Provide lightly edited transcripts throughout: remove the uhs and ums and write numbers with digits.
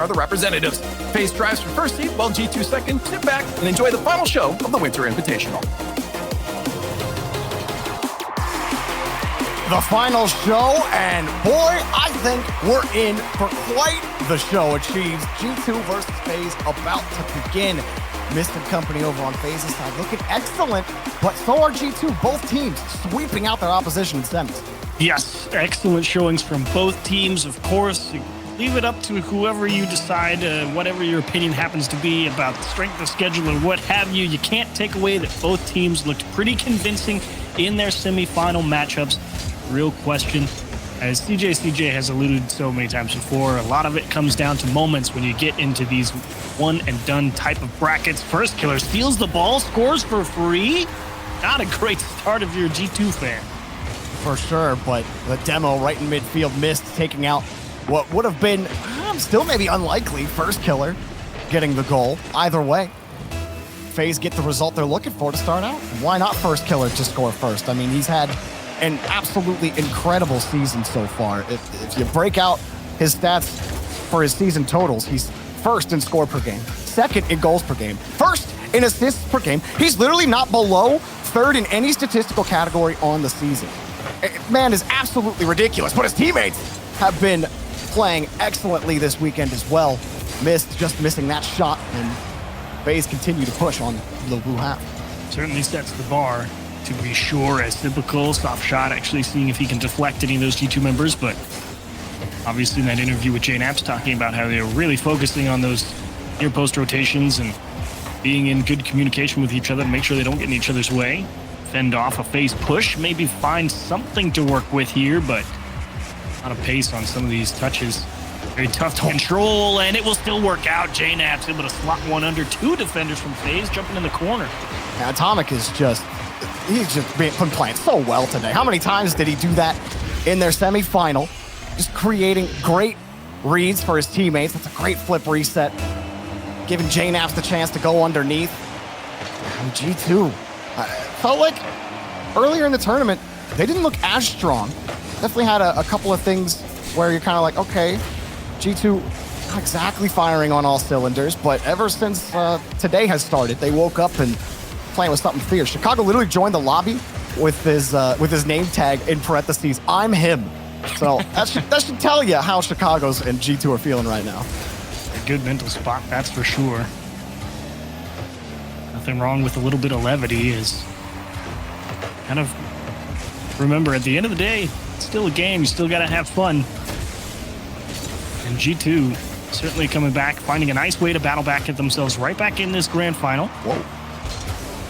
are the representatives. FaZe drives for first seed, while G2 second. Sit back and enjoy the final show of the Winter Invitational. The final show, and boy, I think we're in for quite the show. Achieves G2 versus FaZe about to begin. Mist and company over on FaZe's side looking excellent, but so are G2. Both teams sweeping out their opposition in semis. Yes, excellent showings from both teams, of course. Leave it up to whoever you decide, whatever your opinion happens to be about the strength of schedule or what have you. You can't take away that both teams looked pretty convincing in their semifinal matchups. Real question, as CJ has alluded so many times before, a lot of it comes down to moments when you get into these one and done type of brackets. Firstkiller steals the ball, scores for free. Not a great start of your G2 fan. For sure, but the demo right in midfield, Mist taking out what would have been still maybe unlikely Firstkiller getting the goal. Either way, FaZe get the result they're looking for to start out. Why not Firstkiller to score first? I mean, he's had an absolutely incredible season so far. If you break out his stats for his season totals, he's first in score per game, second in goals per game, first in assists per game. He's literally not below third in any statistical category on the season. Man is absolutely ridiculous, but his teammates have been playing excellently this weekend as well. Mist just missing that shot, and FaZe continue to push on the blue half. Certainly sets the bar, to be sure, as typical. Soft shot, actually seeing if he can deflect any of those G2 members, but obviously in that interview with JNAPS talking about how they were really focusing on those near-post rotations and being in good communication with each other to make sure they don't get in each other's way. Fend off a FaZe push, maybe find something to work with here, but a lot of pace on some of these touches. Very tough to control, and it will still work out. JNAP's able to slot one under two defenders from FaZe, jumping in the corner. Yeah, Atomic is he's just been playing so well today. How many times did he do that in their semifinal? Just creating great reads for his teammates. That's a great flip reset. Giving JNAPS the chance to go underneath. And G2, felt like earlier in the tournament, they didn't look as strong. Definitely had a couple of things where you're kind of like, okay, G2 not exactly firing on all cylinders, but ever since today has started, they woke up and playing with something fierce. Chicago literally joined the lobby with his name tag in parentheses, "I'm him." So that should tell you how Chicago's and G2 are feeling right now. A good mental spot, that's for sure. Nothing wrong with a little bit of levity. Is kind of remember, at the end of the day, it's still a game. You still got to have fun. And G2 certainly coming back, finding a nice way to battle back at themselves right back in this grand final. Whoa.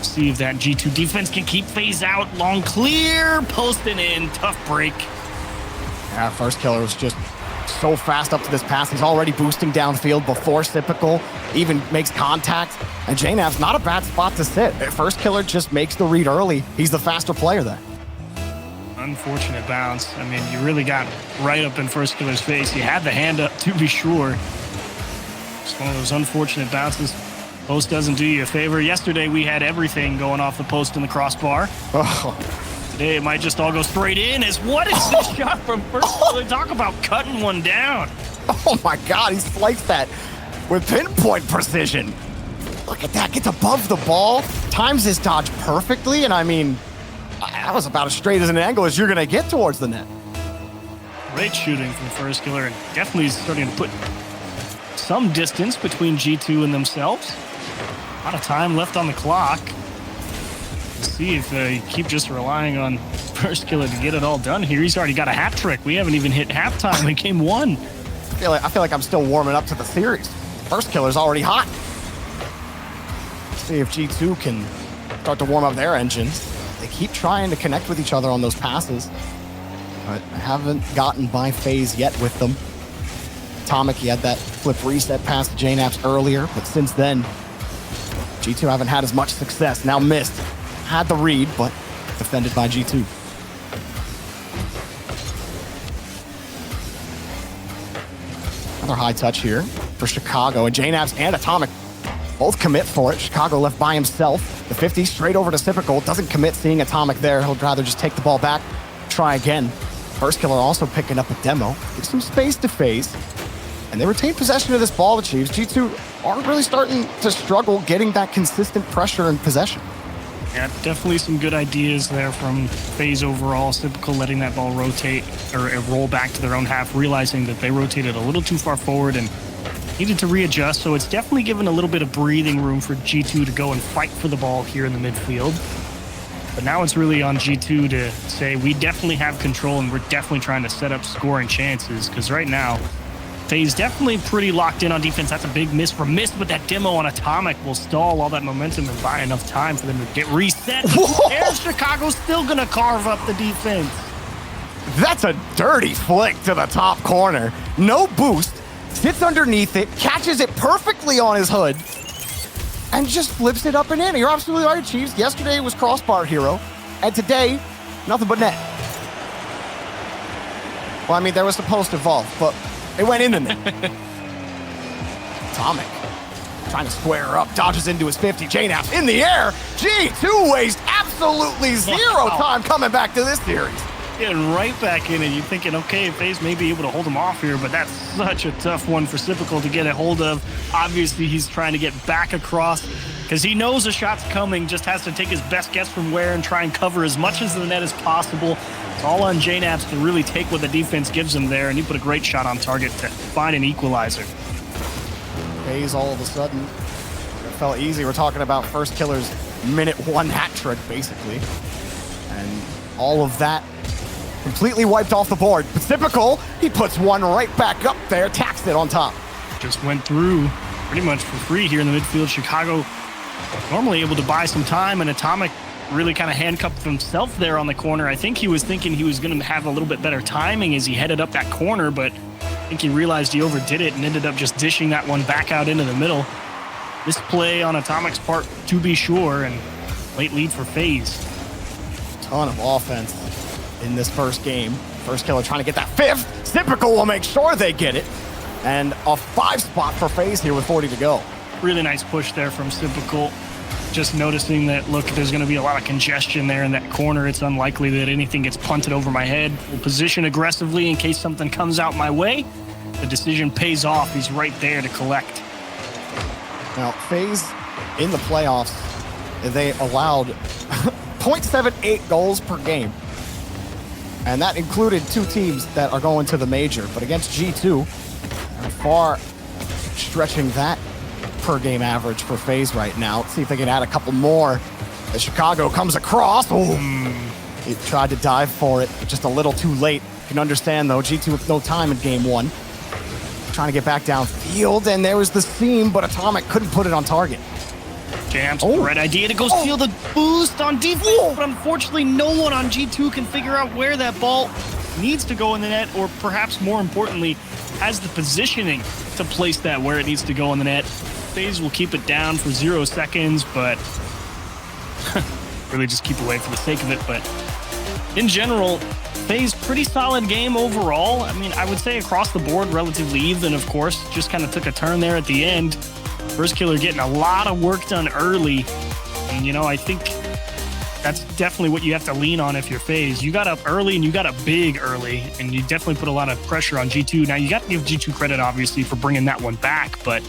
See if that G2 defense can keep FaZe out. Long clear, posting in, tough break. Yeah, Firstkiller was just so fast up to this pass. He's already boosting downfield before Typical even makes contact. And JNAP's not a bad spot to sit. Firstkiller just makes the read early. He's the faster player there. Unfortunate bounce. I mean, you really got right up in Firstkiller's face. He had the hand up, to be sure. It's one of those unfortunate bounces. Post doesn't do you a favor. Yesterday, we had everything going off the post and the crossbar. Oh. Today, it might just all go straight in. What is this shot from Firstkiller? Talk about cutting one down. Oh my God, he sliced that with pinpoint precision. Look at that, gets above the ball, times his dodge perfectly, and I mean, that was about as straight as an angle as you're gonna get towards the net. Great shooting from Firstkiller, and definitely starting to put some distance between G2 and themselves. A lot of time left on the clock. Let's see if they keep just relying on Firstkiller to get it all done here. He's already got a hat trick. We haven't even hit halftime in game one. I feel like I'm still warming up to the series. Firstkiller's already hot. Let's see if G2 can start to warm up their engines. They keep trying to connect with each other on those passes, but haven't gotten by FaZe yet with them. Atomic, he had that flip reset pass to JNAPS earlier, but since then, G2 haven't had as much success. Now Mist had the read, but defended by G2. Another high touch here for Chicago, and JNAPS and Atomic both commit for it. Chicago left by himself. The 50 straight over to Typical, doesn't commit seeing Atomic there. He'll rather just take the ball back, try again. Firstkiller also picking up a demo. Gives some space to FaZe. and they retain possession of this ball, the Chiefs. G2 are really starting to struggle getting that consistent pressure and possession. Yeah, definitely some good ideas there from FaZe overall. Typical letting that ball rotate or roll back to their own half, realizing that they rotated a little too far forward and needed to readjust. So it's definitely given a little bit of breathing room for G2 to go and fight for the ball here in the midfield. But now it's really on G2 to say we definitely have control and we're definitely trying to set up scoring chances, because right now FaZe definitely pretty locked in on defense. That's a big miss from Mist, but that demo on Atomic will stall all that momentum and buy enough time for them to get reset. And Chicago's still going to carve up the defense. That's a dirty flick to the top corner. No boost, sits underneath it, catches it perfectly on his hood, and just flips it up and in. You're absolutely right, Chiefs. Yesterday it was crossbar hero, and today, nothing but net. Well, I mean, there was supposed to evolve, but it went in the net. Atomic trying to square her up, dodges into his 50. JNAP's in the air. G2 waste absolutely zero time coming back to this series. Getting right back in, and you're thinking, okay, FaZe may be able to hold him off here, but that's such a tough one for Typical to get a hold of. Obviously, he's trying to get back across because he knows a shot's coming, just has to take his best guess from where and try and cover as much as the net as possible. It's all on JNAPS to really take what the defense gives him there, and he put a great shot on target to find an equalizer. FaZe all of a sudden, it felt easy. We're talking about Firstkiller's minute one hat trick, basically. And all of that completely wiped off the board. But Typical, he puts one right back up there, taxed it on top. Just went through pretty much for free here in the midfield. Chicago normally able to buy some time, and Atomic really kind of handcuffed himself there on the corner. I think he was thinking he was going to have a little bit better timing as he headed up that corner, but I think he realized he overdid it and ended up just dishing that one back out into the middle. This play on Atomic's part, to be sure, and late lead for FaZe. Ton of offense in this first game. Firstkiller trying to get that fifth. Typical will make sure they get it. And a 5 spot for FaZe here with 40 to go. Really nice push there from Typical. Just noticing that, look, there's going to be a lot of congestion there in that corner. It's unlikely that anything gets punted over my head. We'll position aggressively in case something comes out my way. The decision pays off. He's right there to collect. Now, FaZe in the playoffs, they allowed 0.78 goals per game. And that included 2 teams that are going to the major. But against G2, far stretching that per game average for FaZe right now. Let's see if they can add a couple more. As Chicago comes across. Oh, he tried to dive for it, just a little too late. You can understand, though, G2 with no time in game 1. Trying to get back downfield, and there was the seam, but Atomic couldn't put it on target. Jams, the right idea to go steal the boost on defense, but unfortunately no one on G2 can figure out where that ball needs to go in the net, or perhaps more importantly, has the positioning to place that where it needs to go in the net. FaZe will keep it down for 0 seconds, but really just keep away for the sake of it. But in general, FaZe pretty solid game overall. I mean, I would say across the board, relatively even, of course. Just kind of took a turn there at the end. Firstkiller getting a lot of work done early. And, you know, I think that's definitely what you have to lean on if you're FaZe. You got up early and you got up big early, and you definitely put a lot of pressure on G2. Now, you got to give G2 credit, obviously, for bringing that one back, but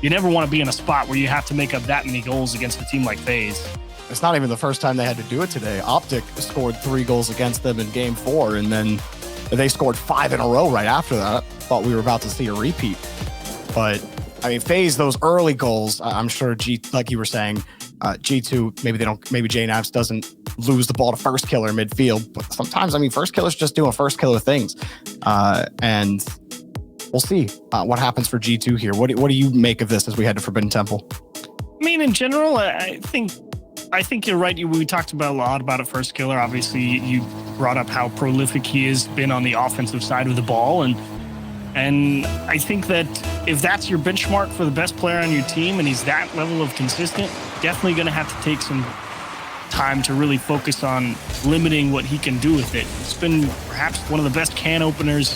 you never want to be in a spot where you have to make up that many goals against a team like FaZe. It's not even the first time they had to do it today. Optic scored 3 goals against them in game 4, and then they scored 5 in a row right after that. Thought we were about to see a repeat. But, I mean, FaZe, those early goals, I'm sure, like you were saying, G2, maybe JNAPS doesn't lose the ball to Firstkiller in midfield, but sometimes, I mean, Firstkiller's just doing Firstkiller things. And we'll see what happens for G2 here. What do you make of this as we head to Forbidden Temple? I mean, in general, I think you're right. We talked about a lot about it, Firstkiller. Obviously, you brought up how prolific he has been on the offensive side of the ball, and I think that if that's your benchmark for the best player on your team, and he's that level of consistent, definitely going to have to take some time to really focus on limiting what he can do with it. It's been perhaps one of the best can openers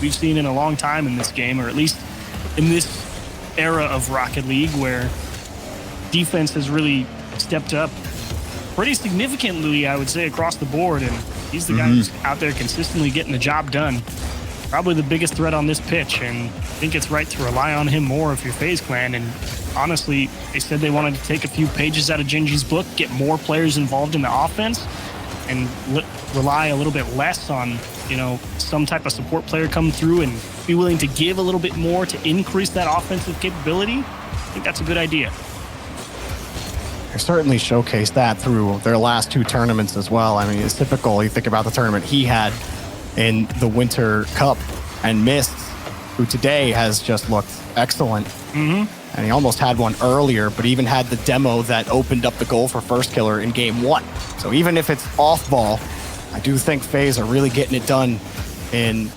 we've seen in a long time in this game, or at least in this era of Rocket League, where defense has really stepped up pretty significantly, I would say, across the board, and he's the guy who's out there consistently getting the job done. probably the biggest threat on this pitch, and I think it's right to rely on him more if you're FaZe Clan. And honestly, they said they wanted to take a few pages out of Genji's book, get more players involved in the offense, and rely a little bit less on, you know, some type of support player come through and be willing to give a little bit more to increase that offensive capability. I think that's a good idea. They certainly showcased that through their last 2 tournaments as well. I mean, it's typical. You think about the tournament he had in the Winter Cup and missed, who today has just looked excellent. And he almost had one earlier, but even had the demo that opened up the goal for Firstkiller in game 1. So even if it's off ball, I do think FaZe are really getting it done in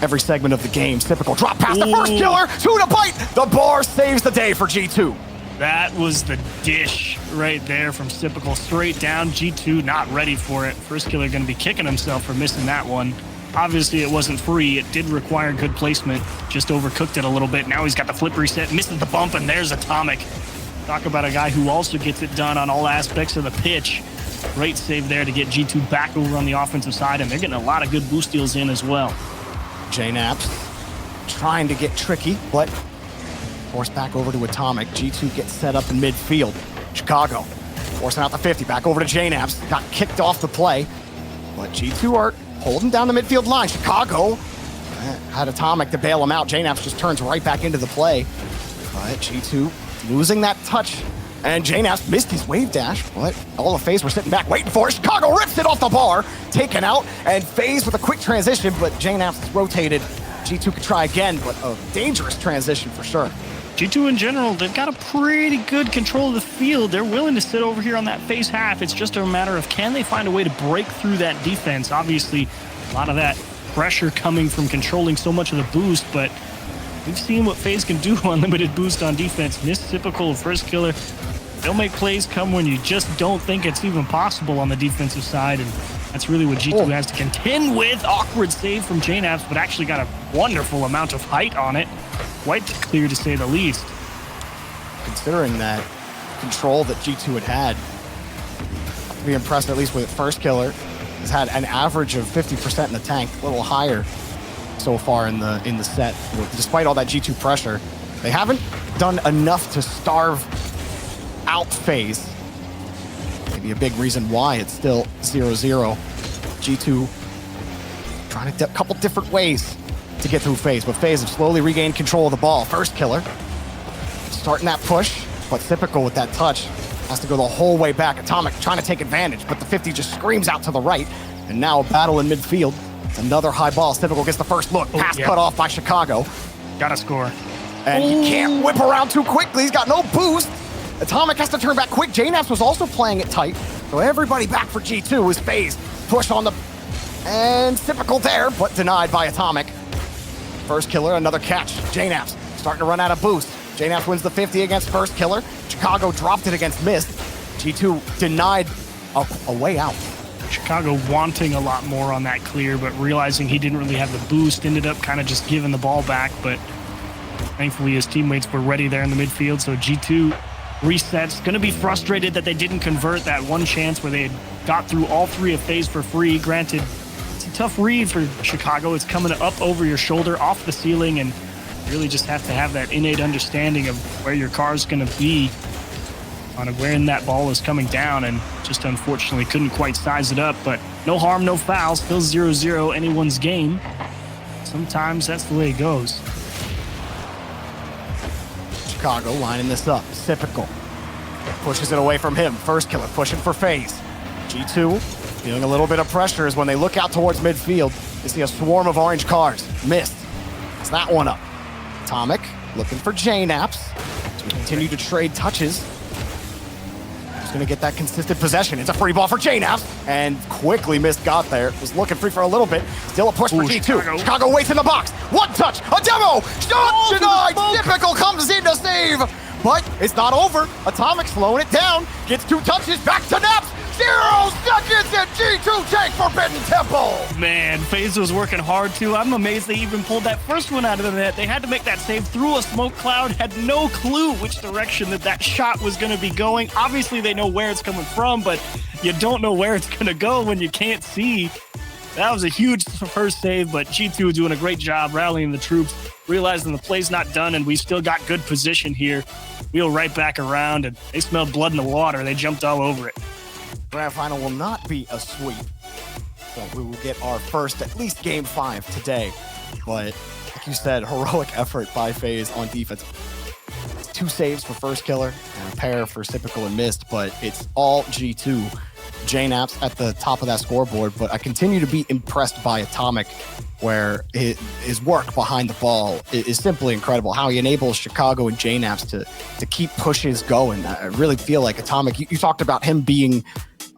every segment of the game. Typical drop past the Firstkiller to the bite. The bar saves the day for G2. That was the dish right there from Typical, straight down. G2 not ready for it. Firstkiller going to be kicking himself for missing that one. Obviously, it wasn't free. It did require good placement. Just overcooked it a little bit. Now he's got the flip reset, misses the bump, and there's Atomic. Talk about a guy who also gets it done on all aspects of the pitch. Great save there to get G2 back over on the offensive side, and they're getting a lot of good boost deals in as well. JNaps trying to get tricky, but forced back over to Atomic. G2 gets set up in midfield. Chicago forcing out the 50, back over to JNaps. Got kicked off the play, but G2 are holding down the midfield line. Chicago had Atomic to bail him out. JNaps just turns right back into the play, but G2 losing that touch. And JNaps missed his wave dash, but all of FaZe were sitting back waiting for it. Chicago rips it off the bar, taken out, and FaZe with a quick transition, but JNaps is rotated. G2 could try again, but a dangerous transition for sure. G2 in general, they've got a pretty good control of the field. They're willing to sit over here on that FaZe half. It's just a matter of, can they find a way to break through that defense? Obviously, a lot of that pressure coming from controlling so much of the boost, but we've seen what FaZe can do on limited boost on defense. Miss Typical, Firstkiller. They'll make plays come when you just don't think it's even possible on the defensive side, and that's really what G2 has to contend with. Awkward save from JNaps, but actually got a wonderful amount of height on it. Quite clear to say the least. Considering that control that G2 had, to be impressed at least with Firstkiller. Has had an average of 50% in the tank, a little higher so far in the set. Despite all that G2 pressure, they haven't done enough to starve out FaZe. Maybe a big reason why it's still 0-0. G2 trying a couple different ways to get through FaZe, but FaZe have slowly regained control of the ball. Firstkiller starting that push, but Typical with that touch has to go the whole way back. Atomic trying to take advantage, but the 50 just screams out to the right, and now a battle in midfield. It's another high ball. Typical gets the first look. Pass cut off by Chicago. Gotta score. And he can't whip around too quickly. He's got no boost. Atomic has to turn back quick. JNaps was also playing it tight, so everybody back for G2 is FaZe. Push on the... And Typical there, but denied by Atomic. Firstkiller, another catch. JNaps starting to run out of boost. JNaps wins the 50 against Firstkiller. Chicago dropped it against Mist. G2 denied a way out. Chicago wanting a lot more on that clear, but realizing he didn't really have the boost, ended up kind of just giving the ball back, but thankfully his teammates were ready there in the midfield, so G2 resets. Going to be frustrated that they didn't convert that one chance where they had got through all three of FaZe for free. Granted, it's a tough read for Chicago. It's coming up over your shoulder, off the ceiling, and you really just have to have that innate understanding of where your car's going to be on when that ball is coming down, and just unfortunately couldn't quite size it up. But no harm, no foul. Still 0-0, anyone's game. Sometimes that's the way it goes. Chicago lining this up. Typical pushes it away from him. Firstkiller pushing for FaZe. G2 feeling a little bit of pressure as when they look out towards midfield, they see a swarm of orange cars. Missed. It's that one up. Atomic looking for JNaps to continue to trade touches. He's going to get that consistent possession. It's a free ball for JNaps, and quickly Mist got there. Was looking free for a little bit. Still a push for G2. Chicago waits in the box. One touch, a demo. Shot denied. Typical comes in to save, but it's not over. Atomic slowing it down. Gets two touches. Back to Naps. 0 seconds, and G2 take Forbidden Temple. Man, FaZe was working hard too. I'm amazed they even pulled that first one out of the net. They had to make that save through a smoke cloud, had no clue which direction that shot was going to be going. Obviously, they know where it's coming from, but you don't know where it's going to go when you can't see. That was a huge first save, but G2 doing a great job rallying the troops, realizing the play's not done, and we still got good position here. Wheel right back around, and they smelled blood in the water. They jumped all over it. Grand final will not be a sweep. So we will get our first, at least game 5 today. But like you said, heroic effort by FaZe on defense. 2 saves for Firstkiller and a pair for Typical and Mist, but it's all G2. JNaps at the top of that scoreboard, but I continue to be impressed by Atomic, where his work behind the ball is simply incredible. How he enables Chicago and JNaps to keep pushes going. I really feel like Atomic, you talked about him being,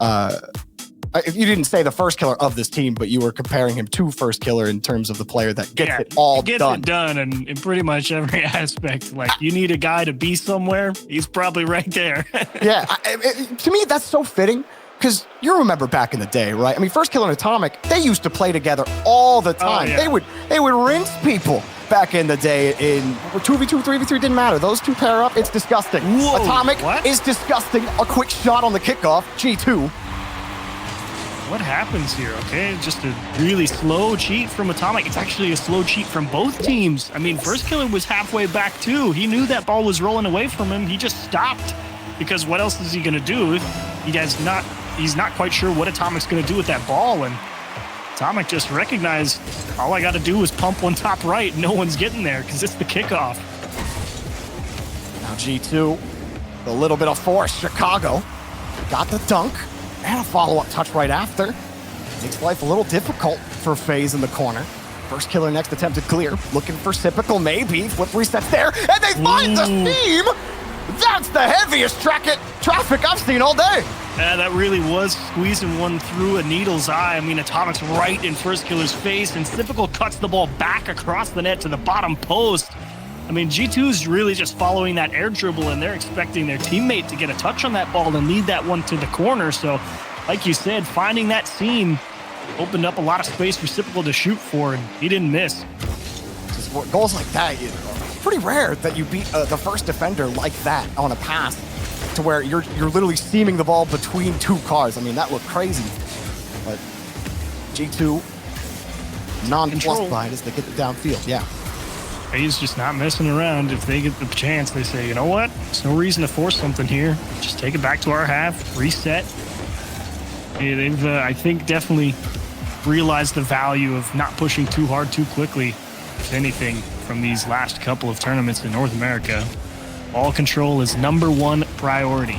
you didn't say the Firstkiller of this team, but you were comparing him to Firstkiller in terms of the player that gets it all gets done. It done in pretty much every aspect. Like, you need a guy to be somewhere, he's probably right there. Yeah, to me, that's so fitting. Because you remember back in the day, right? I mean, Firstkiller and Atomic, they used to play together all the time. Oh, yeah. They would rinse people back in the day in 2v2, 3v3, didn't matter. Those two pair up, it's disgusting. Whoa, Atomic what? is disgusting. A quick shot on the kickoff, G2. What happens here, okay? Just a really slow cheat from Atomic. It's actually a slow cheat from both teams. I mean, Firstkiller was halfway back too. He knew that ball was rolling away from him. He just stopped, because what else is he gonna do? He's not quite sure what Atomic's going to do with that ball, and Atomic just recognized all I got to do is pump one top right. No one's getting there because it's the kickoff. Now G2, a little bit of force. Chicago got the dunk and a follow-up touch right after. Makes life a little difficult for FaZe in the corner. Firstkiller next attempted clear, looking for Typical maybe. Flip resets there, and they find the seam. That's the heaviest traffic I've seen all day. Yeah, that really was squeezing one through a needle's eye. I mean, Atomic's right in Firstkiller's face, and Typical cuts the ball back across the net to the bottom post. I mean, G2's really just following that air dribble, and they're expecting their teammate to get a touch on that ball and lead that one to the corner. So, like you said, finding that seam opened up a lot of space for Typical to shoot for, and he didn't miss. Just goals like that, it's pretty rare that you beat the first defender like that on a pass, to where you're literally seaming the ball between 2 cars. I mean, that looked crazy. But G2 non-plussed by it as they get it downfield. Yeah. FaZe just not messing around. If they get the chance, they say, you know what? There's no reason to force something here. Just take it back to our half, reset. Yeah, they've, I think, definitely realized the value of not pushing too hard too quickly, if anything, from these last couple of tournaments in North America. Ball control is #1 priority.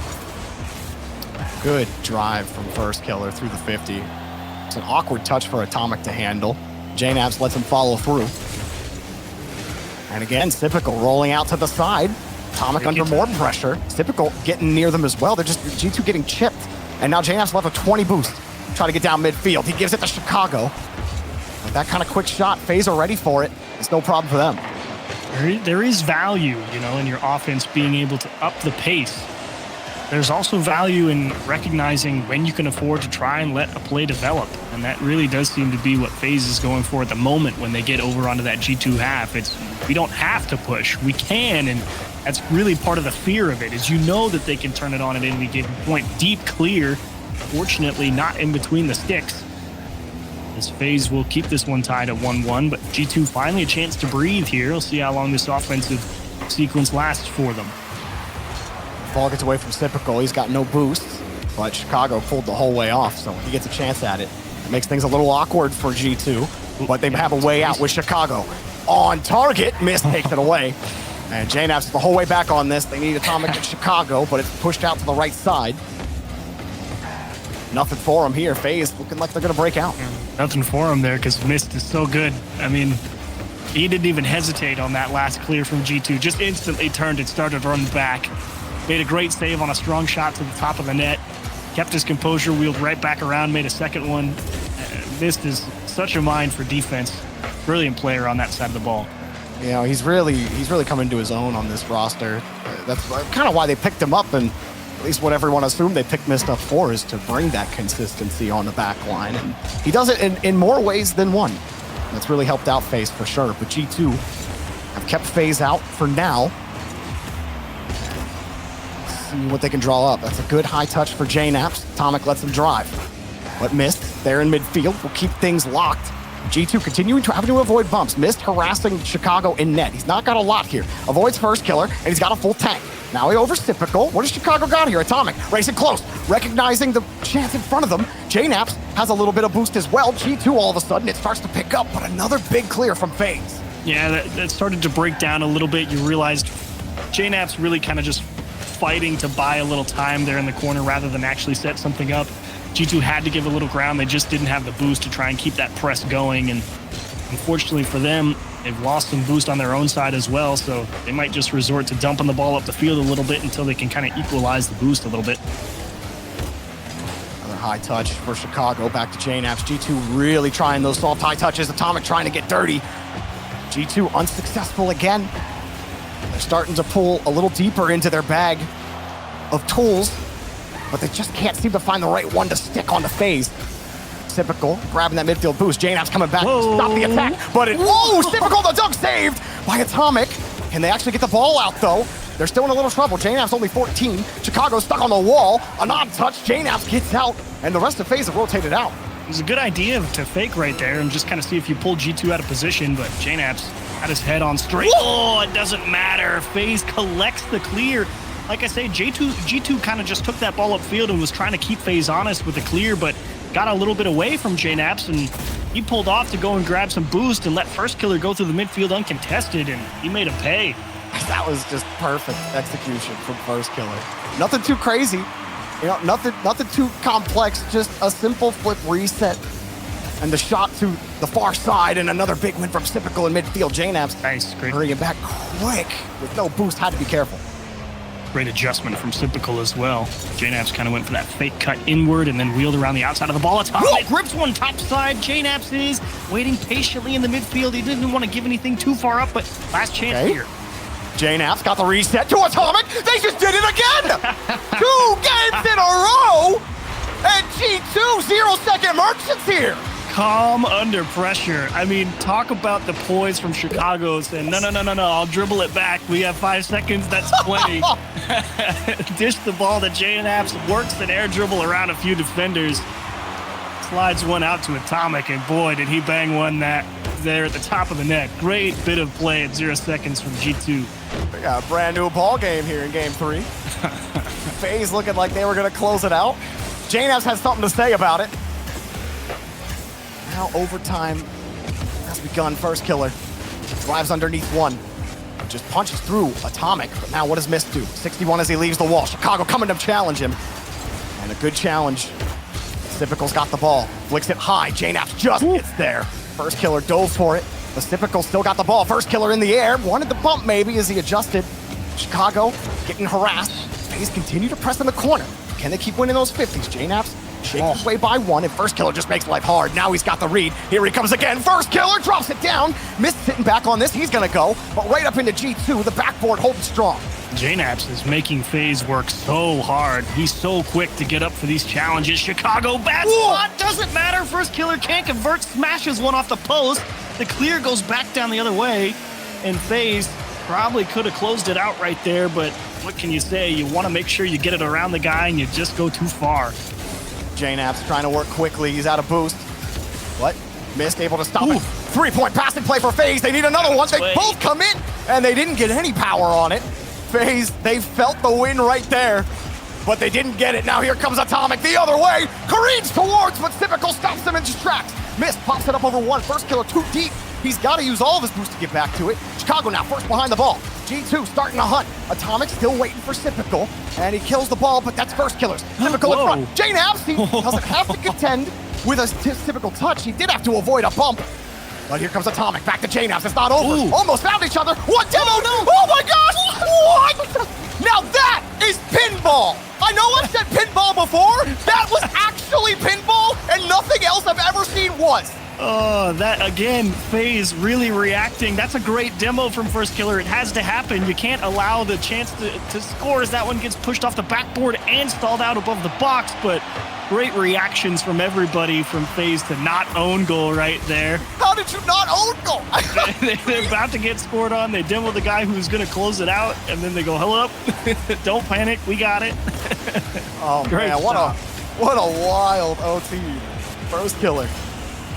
Good drive from Firstkiller through the 50. It's an awkward touch for Atomic to handle. JNaps lets him follow through. And again, Typical rolling out to the side. Atomic under more pressure. Typical getting near them as well. They're just G2 getting chipped. And now JNaps left a 20 boost. Try to get down midfield. He gives it to Chicago. With that kind of quick shot, FaZe are ready for it. It's no problem for them. There is value, in your offense being able to up the pace. There's also value in recognizing when you can afford to try and let a play develop. And that really does seem to be what FaZe is going for at the moment when they get over onto that G2 half. We don't have to push. We can, and that's really part of the fear of it, is that they can turn it on at any given point. Deep clear, fortunately not in between the sticks. As FaZe will keep this one tied at 1-1, but G2 finally a chance to breathe here. We'll see how long this offensive sequence lasts for them. Ball gets away from Typical. He's got no boost, but Chicago pulled the whole way off, so he gets a chance at it. It makes things a little awkward for G2, but they have a way out with Chicago. On target, Mist takes it away. And JNaps is the whole way back on this. They need Atomic in Chicago, but it's pushed out to the right side. Nothing for him here. FaZe looking like they're going to break out. Nothing for him there because Mist is so good. I mean, he didn't even hesitate on that last clear from G2. Just instantly turned and started running back. Made a great save on a strong shot to the top of the net. Kept his composure, wheeled right back around, made a second one. Mist is such a mind for defense. Brilliant player on that side of the ball. He's really coming to his own on this roster. That's kind of why they picked him up, and at least what everyone assumed they picked Mist up for is to bring that consistency on the back line. And he does it in more ways than one. That's really helped out FaZe for sure. But G2 have kept FaZe out for now. See what they can draw up. That's a good high touch for JNaps. Atomic lets him drive. But Mist there in midfield will keep things locked. G2 continuing to have to avoid bumps. Mist harassing Chicago in net. He's not got a lot here. Avoids Firstkiller, and he's got a full tank. Now he over Typical. What does Chicago got here? Atomic racing close, recognizing the chance in front of them. JNaps has a little bit of boost as well. G2 all of a sudden, it starts to pick up, but another big clear from FaZe. Yeah, that started to break down a little bit. You realized JNaps really kind of just fighting to buy a little time there in the corner rather than actually set something up. G2 had to give a little ground. They just didn't have the boost to try and keep that press going. And unfortunately for them, they've lost some boost on their own side as well. So they might just resort to dumping the ball up the field a little bit until they can kind of equalize the boost a little bit. Another high touch for Chicago. Back to JNaps. G2 really trying those soft high touches. Atomic trying to get dirty. G2 unsuccessful again. They're starting to pull a little deeper into their bag of tools, but they just can't seem to find the right one to stick on the FaZe. Typical grabbing that midfield boost. JNaps coming back to stop the attack, but Typical, the dunk saved by Atomic. Can they actually get the ball out though? They're still in a little trouble. JNaps only 14. Chicago's stuck on the wall. An odd touch. JNaps gets out, and the rest of FaZe have rotated out. It was a good idea to fake right there and just kind of see if you pull G2 out of position, but JNaps had his head on straight. Oh, it doesn't matter. FaZe collects the clear. Like I say, G2 kind of just took that ball upfield and was trying to keep FaZe honest with the clear, but got a little bit away from JNaps, and he pulled off to go and grab some boost and let Firstkiller go through the midfield uncontested, and he made him pay. That was just perfect execution from Firstkiller. Nothing too crazy, nothing too complex, just a simple flip reset and the shot to the far side, and another big win from Typical in midfield. JNaps nice, great. Hurrying back quick with no boost, had to be careful. Great adjustment from Typical as well. JNaps kind of went for that fake cut inward and then wheeled around the outside of the ball. Atomic grips one top side. JNaps is waiting patiently in the midfield. He didn't want to give anything too far up, but last chance here. JNaps got the reset to Atomic. They just did it again! 2 games in a row! And G2 0-second merchants here! Calm under pressure. I mean, talk about the poise from Chicago saying, no, I'll dribble it back. We have 5 seconds, that's plenty. Dish the ball to JNaps, works an air dribble around a few defenders. Slides one out to Atomic, and boy, did he bang one that there at the top of the net. Great bit of play at 0 seconds from G2. We got a brand new ball game here in game 3. FaZe looking like they were gonna close it out. JNaps has something to say about it. Now overtime has begun. Firstkiller drives underneath one. Just punches through Atomic, but now what does Mist do? 61 as he leaves the wall. Chicago coming to challenge him. And a good challenge. Typical's got the ball. Flicks it high. JNaps just gets there. Firstkiller dove for it. But Typical still got the ball. Firstkiller in the air. Wanted the bump maybe as he adjusted. Chicago getting harassed. FaZe continue to press in the corner. Can they keep winning those 50s? JNaps shaking his way by one, and Firstkiller just makes life hard. Now he's got the read. Here he comes again. Firstkiller drops it down. Mist sitting back on this. He's gonna go, but right up into G2. The backboard holding strong. JNaps is making FaZe work so hard. He's so quick to get up for these challenges. Chicago, bad spot, doesn't matter. Firstkiller can't convert, smashes one off the post. The clear goes back down the other way, and FaZe probably could have closed it out right there, but what can you say? You want to make sure you get it around the guy, and you just go too far. JNaps trying to work quickly. He's out of boost. What? Mist able to stop it. 3-point passing play for FaZe. They need another one. They both come in, and they didn't get any power on it. FaZe, they felt the win right there, but they didn't get it. Now here comes Atomic the other way. Careens towards, but Typical stops him and distracts. Mist pops it up over one. Firstkiller too deep. He's got to use all of his boost to get back to it. Chicago now first behind the ball. G2 starting to hunt. Atomic still waiting for Typical, and he kills the ball, but that's Firstkiller's. Typical in front. JNaps, he doesn't have to contend with a Typical touch. He did have to avoid a bump. But here comes Atomic, back to JNaps, it's not over. Almost found each other. What demo? Oh my gosh! What? Now that is pinball! I know I've said pinball before. That was actually pinball, and nothing else I've ever seen was. Oh, that again, FaZe really reacting. That's a great demo from Firstkiller. It has to happen. You can't allow the chance to score as that one gets pushed off the backboard and stalled out above the box, but great reactions from everybody from FaZe to not own goal right there. How did you not own goal? They're about to get scored on. They demo the guy who's going to close it out, and then they go, hello, don't panic, we got it. Oh, great man, what a wild OT. Firstkiller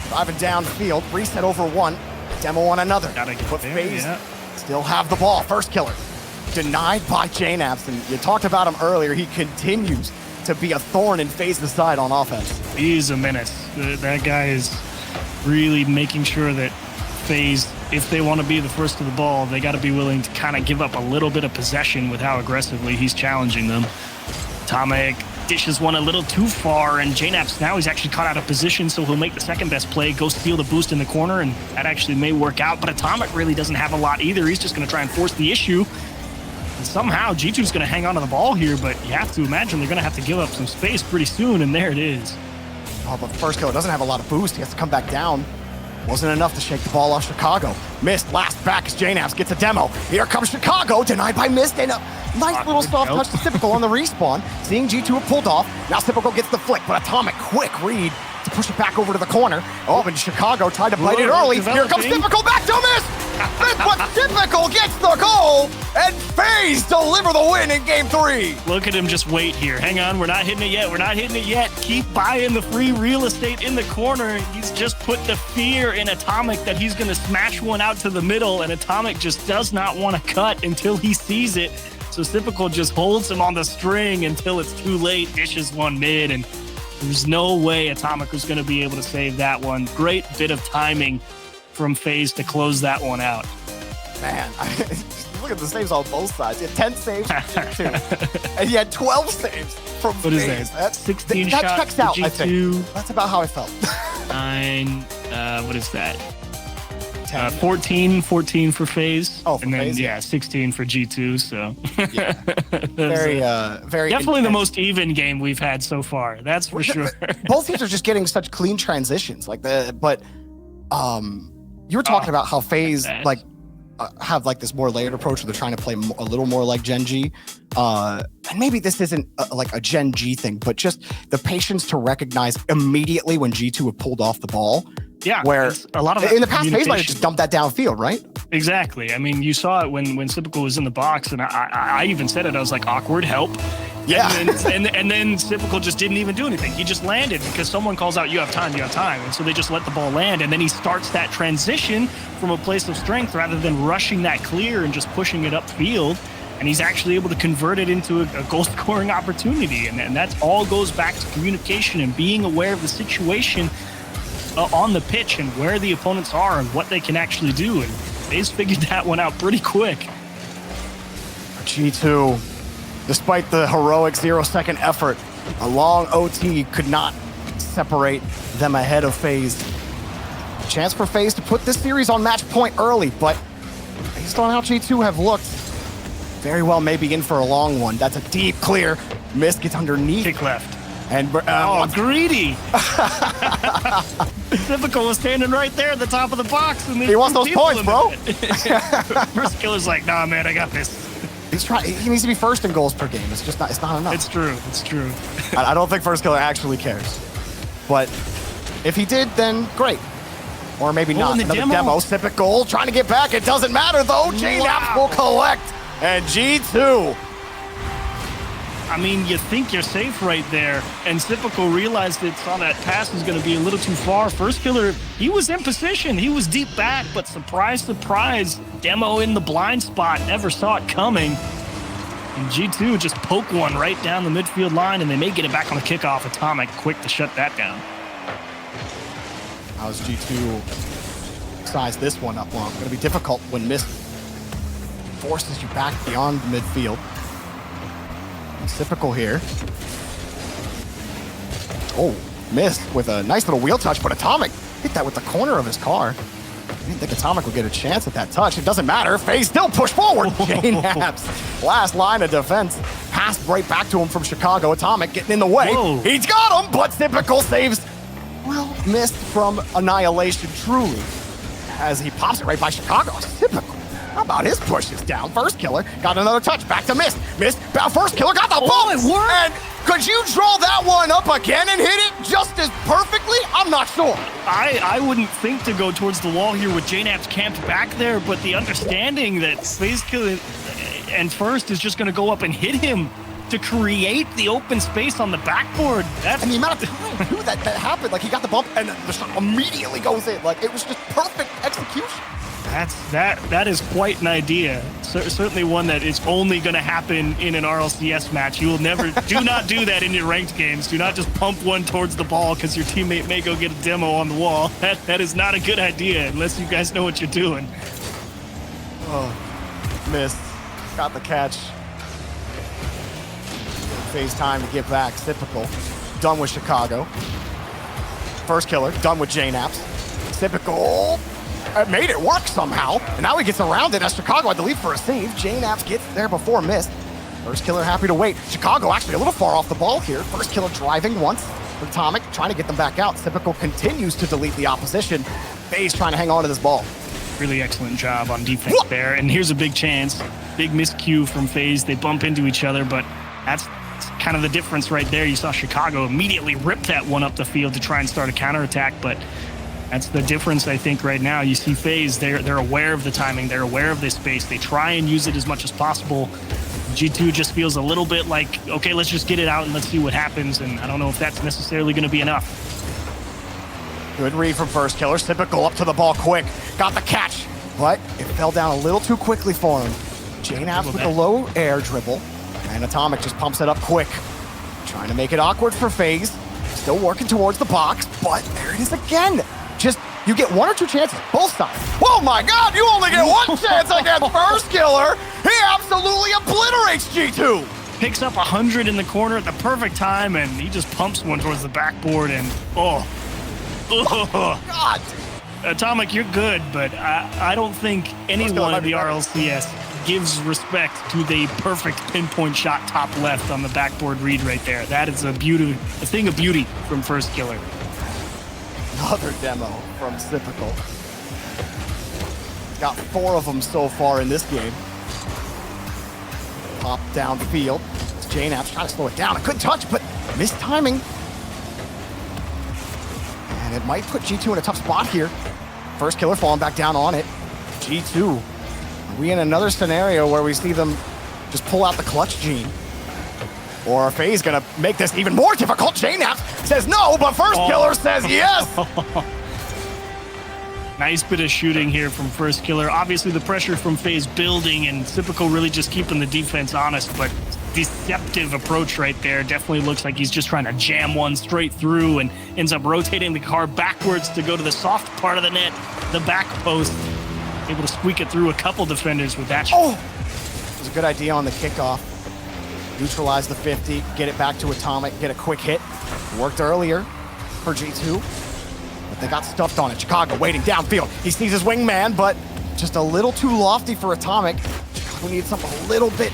driving downfield, reset over one, demo on another. Gotta get but there, FaZe yeah. still have the ball. Firstkiller denied by JNAPS, and you talked about him earlier. He continues to be a thorn in FaZe's side on offense. He's a menace. That guy is really making sure that FaZe, if they want to be the first to the ball, they got to be willing to kind of give up a little bit of possession with how aggressively he's challenging them. Atomic dishes one a little too far, and JNAPS now he's actually caught out of position, so he'll make the second best play, go steal the boost in the corner, and that actually may work out. But Atomic really doesn't have a lot either. He's just going to try and force the issue. And somehow G2's going to hang on to the ball here, but you have to imagine they're going to have to give up some space pretty soon, and there it is. Oh, but Firstkiller doesn't have a lot of boost. He has to come back down. Wasn't enough to shake the ball off Chicago. Missed last back as JNAPS gets a demo. Here comes Chicago, denied by Mist, and a nice little soft touch to Typical on the respawn. Seeing G2 have pulled off. Now Typical gets the flick, but Atomic quick read to push it back over to the corner. Oh, and Chicago tried to bite it early. Here comes Typical back to Mist! But Typical gets the goal, and FaZe deliver the win in game 3. Look at him just wait here. Hang on, we're not hitting it yet. We're not hitting it yet. Keep buying the free real estate in the corner. He's just put the fear in Atomic that he's going to smash one out to the middle, and Atomic just does not want to cut until he sees it. So Typical just holds him on the string until it's too late, dishes one mid, and there's no way Atomic was going to be able to save that one. Great bit of timing from FaZe to close that one out. Man, look at the saves on both sides. He had 10 saves from G2, and he had 12 saves from What is FaZe. that? 16 that shots checks for out, G2. I think. That's about how I felt. 9, what is that? 10. 14 for FaZe. Oh, for and then, FaZe, yeah. 16 for G2, so. Yeah. Very Definitely intense. the most even game we've had so far, that's for sure. Both teams are just getting such clean transitions. You were talking about how FaZe have like this more layered approach where they're trying to play a little more like Gen G. And maybe this isn't like a Gen G thing, but just the patience to recognize immediately when G2 have pulled off the ball. Yeah, where a lot of in the past, FaZe might have just dumped that downfield, right? Exactly. I mean, you saw it when Typical was in the box, and I even said it. I was like, awkward, help. Yeah. And then Typical just didn't even do anything. He just landed because someone calls out, you have time. And so they just let the ball land. And then he starts that transition from a place of strength rather than rushing that clear and just pushing it upfield. And he's actually able to convert it into a goal-scoring opportunity. And that all goes back to communication and being aware of the situation on the pitch and where the opponents are and what they can actually do. And FaZe figured that one out pretty quick. G2, despite the heroic 0-second effort, a long OT could not separate them ahead of FaZe. Chance for FaZe to put this series on match point early, but based on how G2 have looked, very well may be in for a long one. That's a deep clear. Mist gets underneath. Kick left. And greedy. Typical was standing right there at the top of the box. And he wants those points, bro. Firstkiller's like, nah, man, I got this. He's trying. He needs to be first in goals per game. It's just not. It's not enough. It's true. It's true. I don't think Firstkiller actually cares. But if he did, then great. Or maybe not. Another demo. Typical trying to get back. It doesn't matter though. JNAPS will collect. And G2. I mean, you think you're safe right there, and Typical realized that on that pass was going to be a little too far. Firstkiller, he was in position. He was deep back, but surprise, surprise, demo in the blind spot. Never saw it coming. And G2 just poke one right down the midfield line, and they may get it back on the kickoff. Atomic quick to shut that down. How's G2 size this one up long? Going to be difficult when Mist forces you back beyond the midfield. Typical here. Oh, Mist with a nice little wheel touch, but Atomic hit that with the corner of his car. I didn't think Atomic would get a chance at that touch. It doesn't matter. FaZe still push forward. JNAPS, last line of defense. Passed right back to him from Chicago. Atomic getting in the way. Whoa. He's got him, but Typical saves, well, Mist from annihilation, truly. As he pops it right by Chicago. Typical. How about his pushes down? Firstkiller got another touch. Back to Mist. Firstkiller got the ball. It worked. And could you draw that one up again and hit it just as perfectly? I'm not sure. I wouldn't think to go towards the wall here with JNAPS camped back there, but the understanding that FaZe and First is just going to go up and hit him to create the open space on the backboard. And the amount of time, too, that happened. Like, he got the bump, and the shot immediately goes in. Like, it was just perfect execution. That is quite an idea. Certainly one that is only going to happen in an RLCS match. You will never, do not do that in your ranked games. Do not just pump one towards the ball because your teammate may go get a demo on the wall. That is not a good idea unless you guys know what you're doing. Oh, missed. Got the catch. FaZe time to get back. Typical. Done with Chicago. Firstkiller. Done with JNaps. Typical. Made it work somehow, and now he gets around it as Chicago had to leave for a save. JNaps gets there before missed. Firstkiller happy to wait. Chicago actually a little far off the ball here. Firstkiller driving once. Atomic trying to get them back out. Typical continues to delete the opposition. FaZe trying to hang on to this ball. Really excellent job on defense there, and here's a big chance. Big miscue from FaZe. They bump into each other, but that's kind of the difference right there. You saw Chicago immediately rip that one up the field to try and start a counterattack, but that's the difference, I think, right now. You see FaZe, they're aware of the timing. They're aware of this space. They try and use it as much as possible. G2 just feels a little bit like, okay, let's just get it out and let's see what happens. And I don't know if that's necessarily going to be enough. Good read from Firstkiller. Typical up to the ball quick. Got the catch, but it fell down a little too quickly for him. JNaps with a low air dribble, and Atomic just pumps it up quick. Trying to make it awkward for FaZe. Still working towards the box, but there it is again. Just, you get one or two chances, both sides. Oh my God, you only get one chance against Firstkiller. He absolutely obliterates G2. Picks up 100 in the corner at the perfect time, and he just pumps one towards the backboard, and oh God. Atomic, you're good, but I don't think anyone in the RLCS gives respect to the perfect pinpoint shot top left on the backboard read right there. That is a thing of beauty from Firstkiller. Another demo from Typical. Got 4 of them so far in this game. Pop downfield. JNaps trying to slow it down. I couldn't touch, but missed timing. And it might put G2 in a tough spot here. Firstkiller falling back down on it. G2. Are we in another scenario where we see them just pull out the clutch gene? Or are FaZe gonna make this even more difficult? JNaps says no, but Firstkiller says yes! Nice bit of shooting here from Firstkiller. Obviously the pressure from FaZe building, and Typical really just keeping the defense honest, but deceptive approach right there. Definitely looks like he's just trying to jam one straight through and ends up rotating the car backwards to go to the soft part of the net, the back post. Able to squeak it through a couple defenders with that shot. Oh! It was a good idea on the kickoff. Neutralize the 50, get it back to Atomic, get a quick hit. Worked earlier for G2, but they got stuffed on it. Chicago waiting downfield. He sees his wingman, but just a little too lofty for Atomic. Chicago needs something a little bit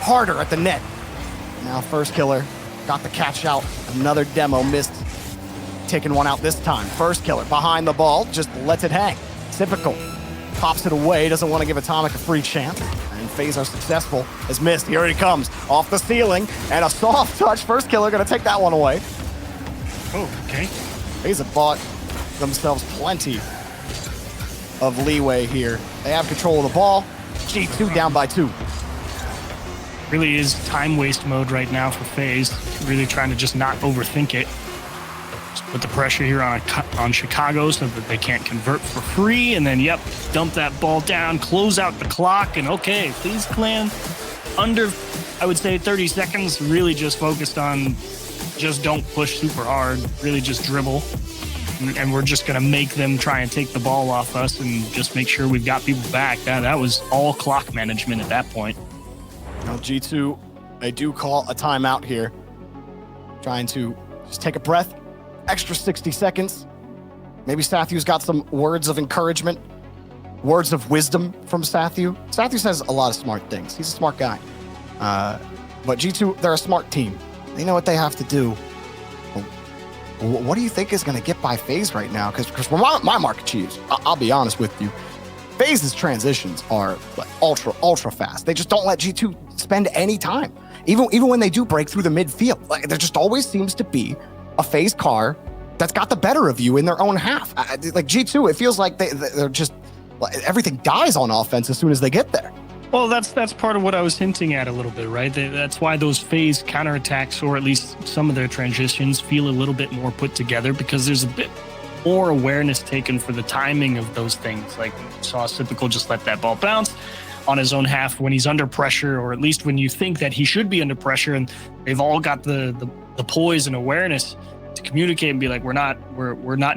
harder at the net. Now Firstkiller got the catch out. Another demo missed. Taking one out this time. Firstkiller behind the ball, just lets it hang. Typical. Pops it away, doesn't want to give Atomic a free chance. And FaZe are successful as missed. Here he comes, off the ceiling, and a soft touch. Firstkiller gonna take that one away. Oh, okay. FaZe have bought themselves plenty of leeway here. They have control of the ball. G2 down by 2. Really is time waste mode right now for FaZe. Really trying to just not overthink it. Just put the pressure here on Chicago so that they can't convert for free, and then, yep, dump that ball down, close out the clock, and okay, FaZe Clan under, I would say, 30 seconds, really just focused on just don't push super hard, really just dribble, and we're just going to make them try and take the ball off us and just make sure we've got people back. That was all clock management at that point. Now G2, they do call a timeout here. Trying to just take a breath. Extra 60 seconds. Maybe Sathu's got some words of encouragement, words of wisdom from Sathu. Sathu says a lot of smart things. He's a smart guy. But G2, they're a smart team. They know what they have to do. What do you think is going to get by FaZe right now? Because my market cheese, I'll be honest with you, FaZe's transitions are like ultra fast. They just don't let G2 spend any time. Even when they do break through the midfield, like, there just always seems to be a FaZe car that's got the better of you in their own half. Like G2, it feels like they're just, everything dies on offense as soon as they get there. Well, that's part of what I was hinting at a little bit, right? That's why those FaZe counterattacks, or at least some of their transitions, feel a little bit more put together, because there's a bit more awareness taken for the timing of those things. Like, you saw Typical just let that ball bounce on his own half when he's under pressure, or at least when you think that he should be under pressure, and they've all got the poise and awareness to communicate and be like, we're not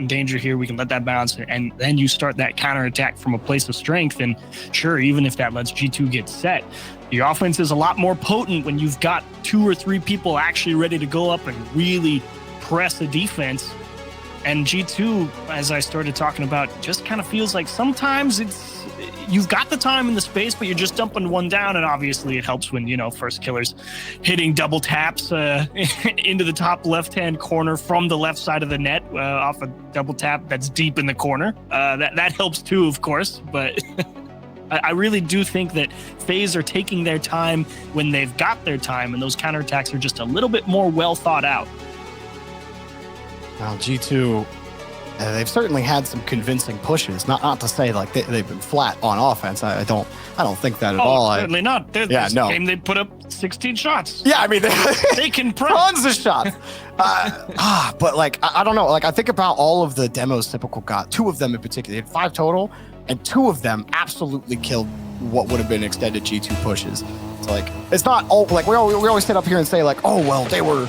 in danger here, we can let that bounce, and then you start that counterattack from a place of strength. And sure, even if that lets G2 get set, your offense is a lot more potent when you've got 2 or 3 people actually ready to go up and really press the defense. And G2, as I started talking about, just kind of feels like sometimes you've got the time and the space, but you're just dumping one down. And obviously it helps when, Firstkiller's hitting double taps into the top left-hand corner from the left side of the net off a double tap that's deep in the corner. That helps too, of course. But I really do think that FaZe are taking their time when they've got their time, and those counterattacks are just a little bit more well thought out. Now, G2, they've certainly had some convincing pushes. Not to say like they've been flat on offense. I don't think that at all. Certainly not. This game they put up 16 shots. Yeah, I mean they can press tons of shots. But like I don't know. Like I think about all of the demos Typical got. 2 of them in particular. They had 5 total, and 2 of them absolutely killed what would have been extended G2 pushes. It's like it's not all like we always sit up here and say like, oh well, they were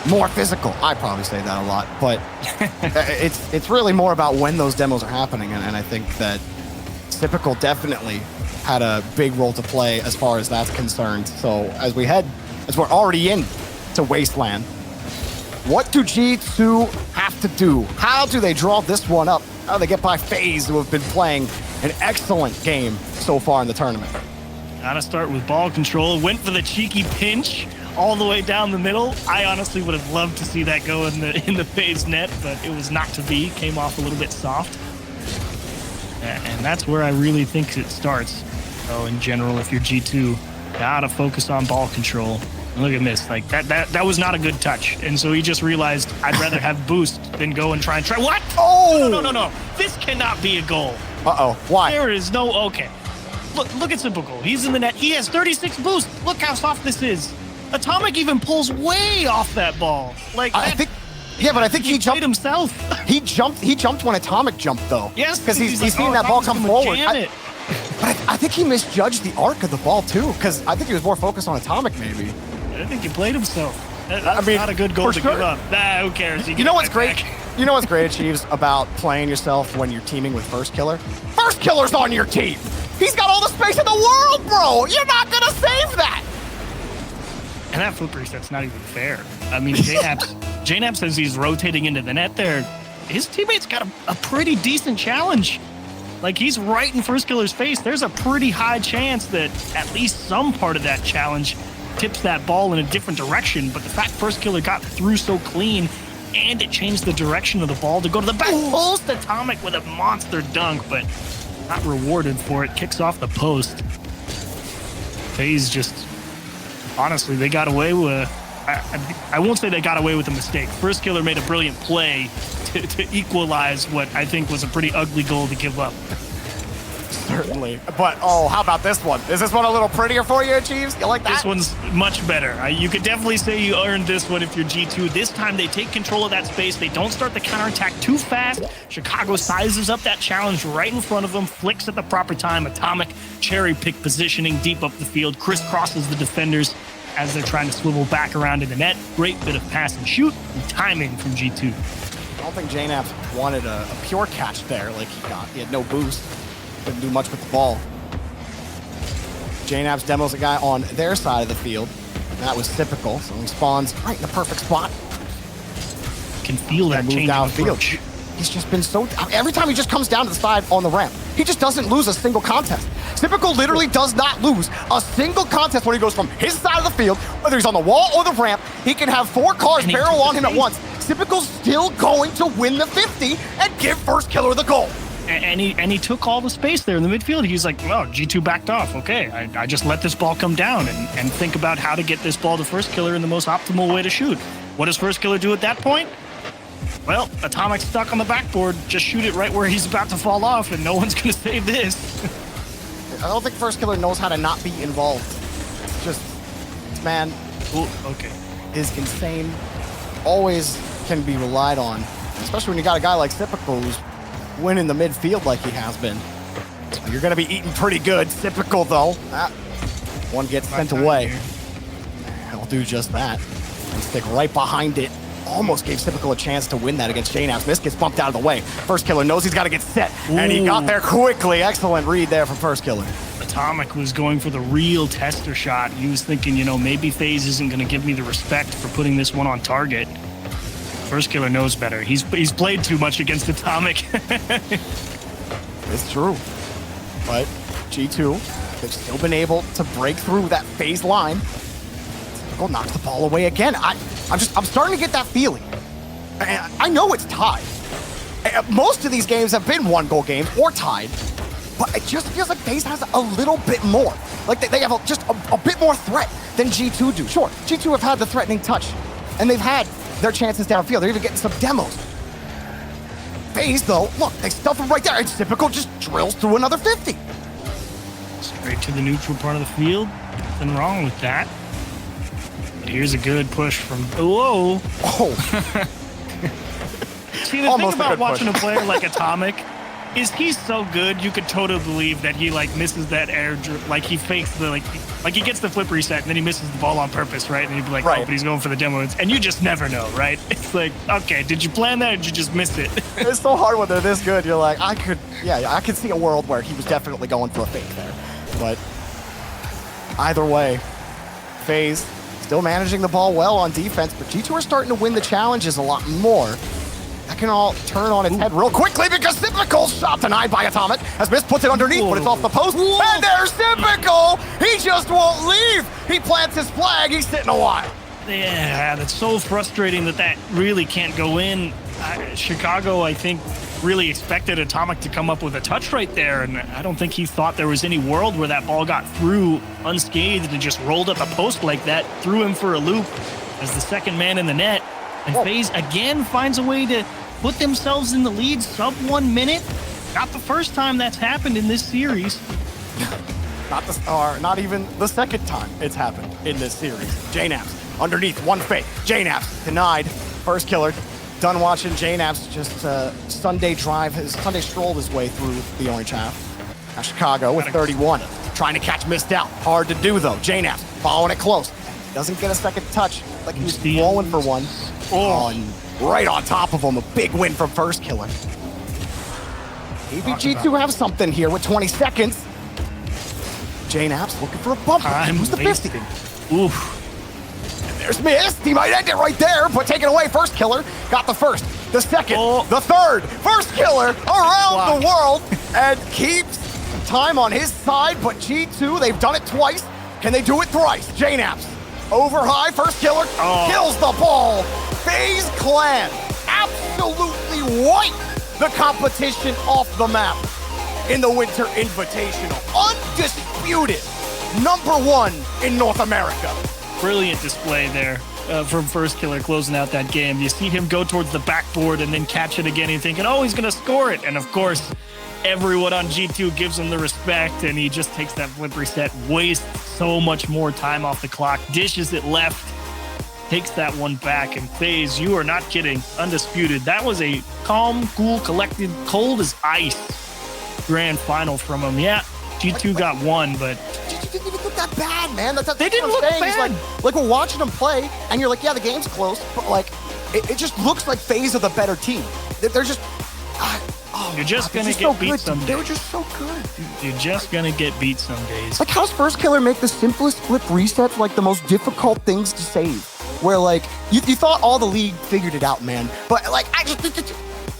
more physical. I probably say that a lot, but it's really more about when those demos are happening, and I think that Typical definitely had a big role to play as far as that's concerned. So as we're already in to Wasteland, what do G2 have to do? How do they draw this one up? How do they get by FaZe, who have been playing an excellent game so far in the tournament? Gotta start with ball control. Went for the cheeky pinch all the way down the middle. I honestly would have loved to see that go in the FaZe net, but it was not to be. Came off a little bit soft. And that's where I really think it starts. So in general, if you're G2, gotta focus on ball control. And look at this, like that was not a good touch. And so he just realized, I'd rather have boost than go and try. What? Oh! No. This cannot be a goal. Uh-oh, why? There is no, okay. Look at Typical. He's in the net. He has 36 boost. Look how soft this is. Atomic even pulls way off that ball. Like I think he jumped himself. He jumped when Atomic jumped though. Yes, because he's like, seen that ball come forward. But I think he misjudged the arc of the ball too, because I think he was more focused on Atomic maybe. I think he played himself. That's not a good goal to give up. Nah, who cares? You know what's great? You know what's great, Achieves, about playing yourself when you're teaming with Firstkiller? Firstkiller's on your team. He's got all the space in the world, bro. You're not gonna save that. And that flip reset's not even fair. I mean, JNaps says he's rotating into the net there. His teammate's got a pretty decent challenge. Like, he's right in Firstkiller's face. There's a pretty high chance that at least some part of that challenge tips that ball in a different direction. But the fact Firstkiller got through so clean, and it changed the direction of the ball to go to the back post. Atomic with a monster dunk, but not rewarded for it. Kicks off the post. FaZe just, honestly, they got away with, I won't say they got away with a mistake. Firstkiller made a brilliant play to equalize what I think was a pretty ugly goal to give up. Certainly. But, oh, how about this one? Is this one a little prettier for you, Chiefs? You like that? This one's much better. You could definitely say you earned this one if you're G2. This time they take control of that space. They don't start the counterattack too fast. Chicago sizes up that challenge right in front of them, flicks at the proper time. Atomic cherry pick positioning deep up the field, crisscrosses the defenders as they're trying to swivel back around in the net. Great bit of pass and shoot and timing from G2. I don't think JNaps wanted a pure catch there like he got. He had no boost. Couldn't do much with the ball. JNaps demos a guy on their side of the field. That was typical, so he spawns right in the perfect spot. Can feel that change downfield. He's just been so... Every time he just comes down to the side on the ramp, he just doesn't lose a single contest. Typical literally does not lose a single contest when he goes from his side of the field, whether he's on the wall or the ramp. He can have 4 cars barrel on him at once. Typical's still going to win the 50 and give Firstkiller the goal. And he took all the space there in the midfield. He's like, well, G2 backed off. Okay, I just let this ball come down and think about how to get this ball to Firstkiller in the most optimal way to shoot. What does Firstkiller do at that point? Well, Atomic's stuck on the backboard. Just shoot it right where he's about to fall off, and no one's going to save this. I don't think Firstkiller knows how to not be involved. Just, man, Ooh, okay. is insane. Always can be relied on, especially when you got a guy like Typical who's winning the midfield like he has been. You're going to be eating pretty good. Typical, though. That one gets sent away. He'll do just that and stick right behind it. Almost gave Typical a chance to win that against J-Naps. This gets bumped out of the way. Firstkiller knows he's got to get set, and he got there quickly. Excellent read there from Firstkiller. Atomic was going for the real tester shot. He was thinking, maybe FaZe isn't going to give me the respect for putting this one on target. Firstkiller knows better. He's played too much against Atomic. It's true. But G2, they've still been able to break through that FaZe line. Typical knocks the ball away again. I'm starting to get that feeling. I know it's tied. Most of these games have been 1-goal games or tied, but it just feels like FaZe has a little bit more. Like they have just a bit more threat than G2 do. Sure, G2 have had the threatening touch, and they've had their chances downfield. They're even getting some demos. FaZe, though, look, they stuff him right there. It's Typical just drills through another 50. Straight to the neutral part of the field. Nothing wrong with that. But here's a good push from... Whoa! Oh. See, the thing about watching a player like Atomic is he's so good, you could totally believe that he, misses that air... he fakes the, he gets the flip reset, and then he misses the ball on purpose, right? And you'd be like, right. Oh, but he's going for the demo. And you just never know, right? It's like, okay, did you plan that, or did you just miss it? It's so hard when they're this good. You're like, I could see a world where he was definitely going for a fake there. But either way, FaZe still managing the ball well on defense, but G2 are starting to win the challenges a lot more. That can all turn on its head real quickly because Typical shot denied by Atomic. As Miss puts it underneath, but it's off the post. Whoa. And there's Typical! He just won't leave! He plants his flag, he's sitting a while. Yeah, that's so frustrating that really can't go in. Chicago, I think, really expected Atomic to come up with a touch right there, and I don't think he thought there was any world where that ball got through unscathed and just rolled up a post like that, threw him for a loop as the second man in the net. And FaZe again finds a way to put themselves in the lead sub 1 minute. Not the first time that's happened in this series. Not even the second time it's happened in this series. J-Naps underneath, one fake. J-Naps denied. Firstkiller done watching J-Naps just Sunday stroll his way through the orange half. Now Chicago with 31, trying to catch missed out. Hard to do though. J-Naps following it close. Doesn't get a second touch, like he was rolling for one. Right on top of him, a big win from Firstkiller. Maybe G2 have something here with 20 seconds. J-Naps looking for a bumper. Who's the 50? Oof. And there's Mist. He might end it right there, but taken away. Firstkiller got the first, the second, the third. Firstkiller around the world and keeps time on his side, but G2, they've done it twice. Can they do it thrice? J-Naps over high. Firstkiller kills the ball. FaZe Clan absolutely wipe the competition off the map in the Winter Invitational. Undisputed #1 in North America. Brilliant display there from Firstkiller closing out that game. You see him go towards the backboard and then catch it again and thinking, oh, he's going to score it. And of course, everyone on G2 gives him the respect, and he just takes that flip reset, wastes so much more time off the clock, dishes it left, takes that one back. And FaZe, you are not kidding, undisputed. That was a calm, cool, collected, cold as ice grand final from him. Yeah, G2 got one, but G2 didn't even look that bad, man. They didn't look bad. Like we're watching them play, and you're like, yeah, the game's close, but like it just looks like FaZe are the better team. They're just you're just gonna get beat some days. They were just so good. You're just gonna get beat some days. Like, how does Firstkiller make the simplest flip resets like the most difficult things to save? Where like you thought all the league figured it out, man, but like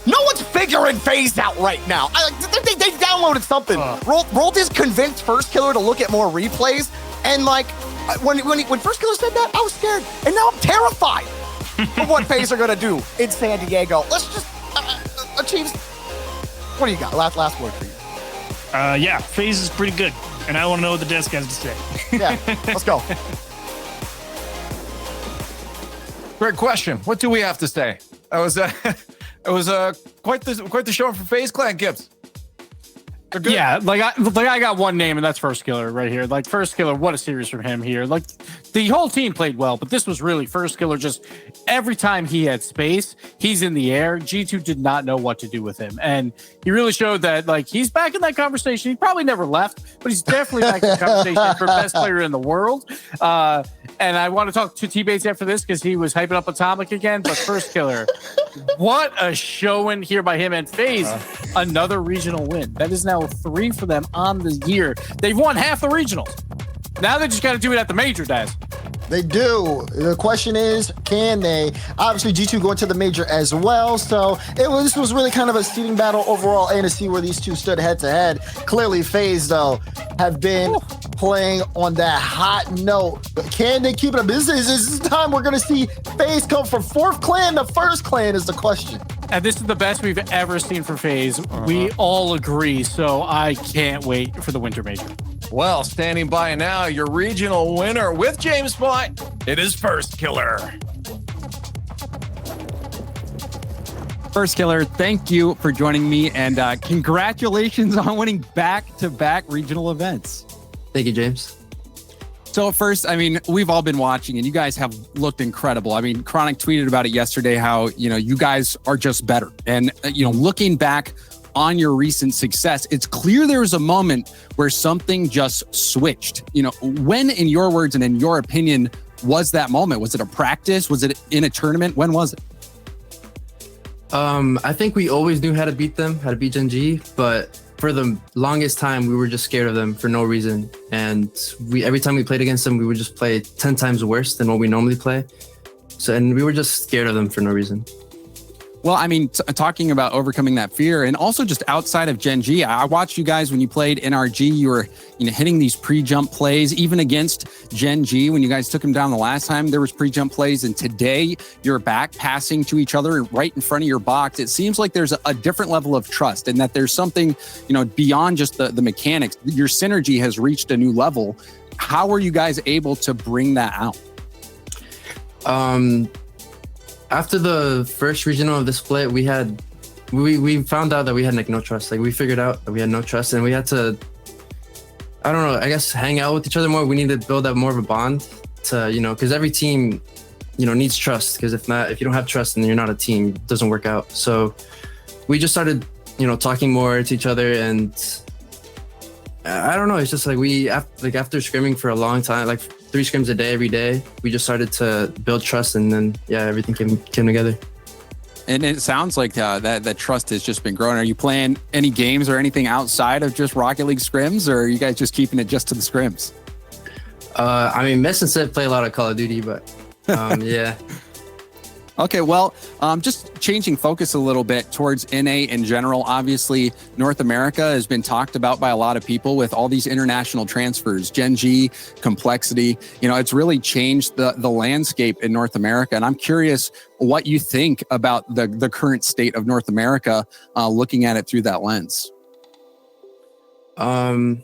no one's figuring FaZe out right now. They downloaded something. Rolt is convinced Firstkiller to look at more replays, and like when Firstkiller said that, I was scared, and now I'm terrified of what FaZe are gonna do in San Diego. Let's just achieve. What do you got? Last word for you. Yeah, FaZe is pretty good, and I want to know what the desk has to say. Yeah, let's go. Great question. What do we have to say? It was quite the show for FaZe Clan, Gibbs. Yeah, I got one name, and that's Firstkiller right here. Like, Firstkiller, what a series from him here. Like, the whole team played well, but this was really Firstkiller. Just every time he had space, he's in the air. G2 did not know what to do with him, and he really showed that, like, he's back in that conversation. He probably never left, but he's definitely back in the conversation for best player in the world. And I want to talk to T-Bates after this because he was hyping up Atomic again, but Firstkiller, what a showing here by him and FaZe. Another regional win. That is now 3 for them on the year. They've won half the regionals. Now they just got to do it at the major, Daz. They do. The question is, can they? Obviously, G2 going to the major as well. So this was really kind of a seeding battle overall, and to see where these two stood head to head. Clearly, FaZe, though, have been playing on that hot note. But can they keep it up? This is time we're going to see FaZe come from 4th clan to 1st clan is the question. And this is the best we've ever seen for FaZe. We all agree, so I can't wait for the winter major. Well, standing by now, your regional winner with James Spot, it is Firstkiller. Firstkiller, thank you for joining me, and congratulations on winning back-to-back regional events. Thank you, James. So first, I mean, we've all been watching, and you guys have looked incredible. I mean, Chronic tweeted about it yesterday, how, you guys are just better. And, looking back on your recent success, it's clear there was a moment where something just switched. When, in your words and in your opinion, was that moment? Was it a practice? Was it in a tournament? When was it? I think we always knew how to beat them, how to beat Gen G, but for the longest time, we were just scared of them for no reason. And every time we played against them, we would just play 10 times worse than what we normally play. And we were just scared of them for no reason. Well, I mean, talking about overcoming that fear, and also just outside of Gen G, I watched you guys when you played NRG. You were, hitting these pre-jump plays, even against Gen G. When you guys took them down the last time, there was pre-jump plays, and today you're back passing to each other right in front of your box. It seems like there's a different level of trust, and that there's something, beyond just the mechanics. Your synergy has reached a new level. How were you guys able to bring that out? After the first regional of the split, we found out that we had no trust. Like, we figured out that we had no trust, and we had to, I don't know, I guess hang out with each other more. We need to build up more of a bond to, because every team, needs trust. Because if you don't have trust, then you're not a team. It doesn't work out. So we just started, talking more to each other, and I don't know. It's just like after scrimming for a long time, like 3 scrims a day, every day, we just started to build trust, and then everything came together. And it sounds like that trust has just been growing. Are you playing any games or anything outside of just Rocket League scrims, or are you guys just keeping it just to the scrims? I mean, Mess and Sid play a lot of Call of Duty, but yeah. Okay, well, just changing focus a little bit towards NA in general. Obviously, North America has been talked about by a lot of people with all these international transfers, Gen G, Complexity. It's really changed the landscape in North America. And I'm curious what you think about the current state of North America, looking at it through that lens. I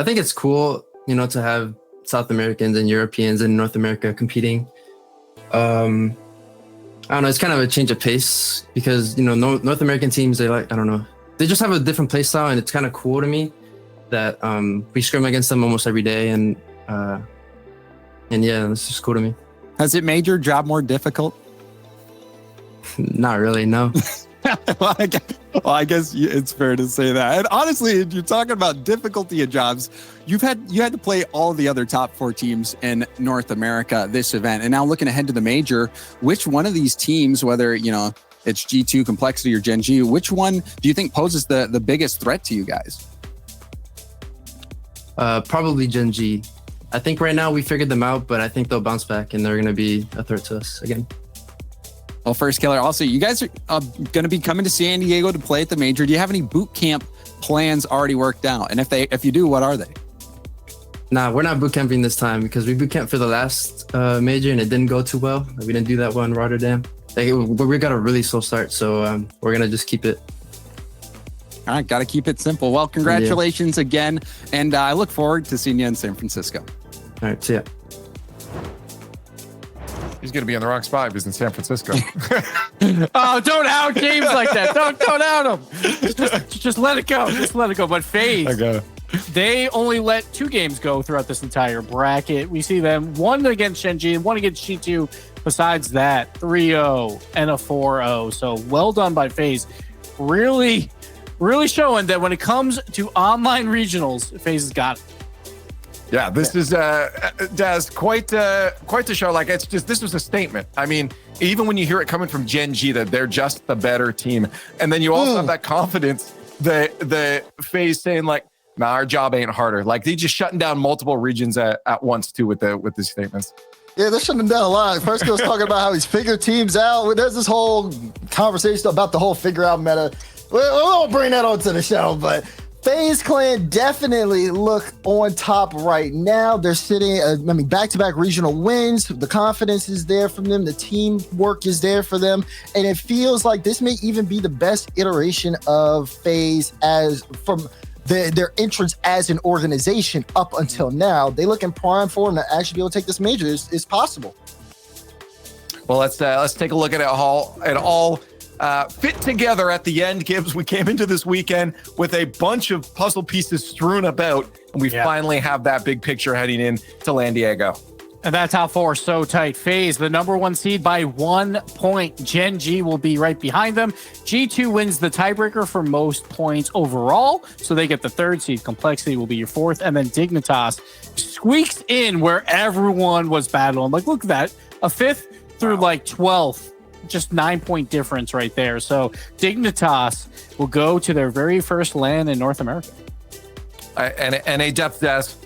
think it's cool, to have South Americans and Europeans in North America competing. I don't know, it's kind of a change of pace because, North American teams, they they just have a different play style, and it's kind of cool to me that we scrim against them almost every day, and yeah, it's just cool to me. Has it made your job more difficult? Not really, no. Well, I guess it's fair to say that. And honestly, you're talking about difficulty of jobs. You had to play all the other top 4 teams in North America this event, and now looking ahead to the major, which one of these teams, whether it's G2, Complexity, or Gen G, which one do you think poses the biggest threat to you guys? Probably Gen G. I think right now we figured them out, but I think they'll bounce back and they're going to be a threat to us again. Well, Firstkiller, also, you guys are going to be coming to San Diego to play at the major. Do you have any boot camp plans already worked out? And if you do, what are they? Nah, we're not boot camping this time because we boot camped for the last major and it didn't go too well. We didn't do that well in Rotterdam. We got a really slow start, so we're going to just keep it. All right, got to keep it simple. Well, congratulations again, and I look forward to seeing you in San Francisco. All right, see ya. He's going to be in the wrong spot if he's in San Francisco. Oh, don't out games like that. Don't out them. Just let it go. Just let it go. But FaZe, they only let 2 games go throughout this entire bracket. We see them one against Gen.G and one against G2. Besides that, 3-0 and a 4-0. So well done by FaZe. Really showing that when it comes to online regionals, FaZe has got it. Yeah, this is Daz, quite the show. Like, it's just, this was a statement. I mean, even when you hear it coming from Gen.G that they're just the better team, and then you also have that confidence that the FaZe saying like, nah, our job ain't harder. Like, they just shutting down multiple regions at once too with these statements. Yeah, they're shutting down a lot. First, was talking about how he's figured teams out. There's this whole conversation about the whole figure out meta. We won't bring that onto the show, but FaZe Clan definitely look on top right now. They're sitting, back-to-back regional wins. The confidence is there from them. The teamwork is there for them. And it feels like this may even be the best iteration of FaZe as from their entrance as an organization up until now. They look in prime form to actually be able to take this major. It's possible. Well, let's take a look at it all. Fit together at the end, Gibbs. We came into this weekend with a bunch of puzzle pieces strewn about, and we finally have that big picture heading in to San Diego. And that top 4 is so tight. FaZe, the number 1 seed by 1 point. Gen.G will be right behind them. G2 wins the tiebreaker for most points overall, so they get the 3rd seed. Complexity will be your 4th, and then Dignitas squeaks in where everyone was battling. Like, look at that, a 5th through like 12th. Just 9-point difference right there. So Dignitas will go to their very first LAN in North America. And a depth desk.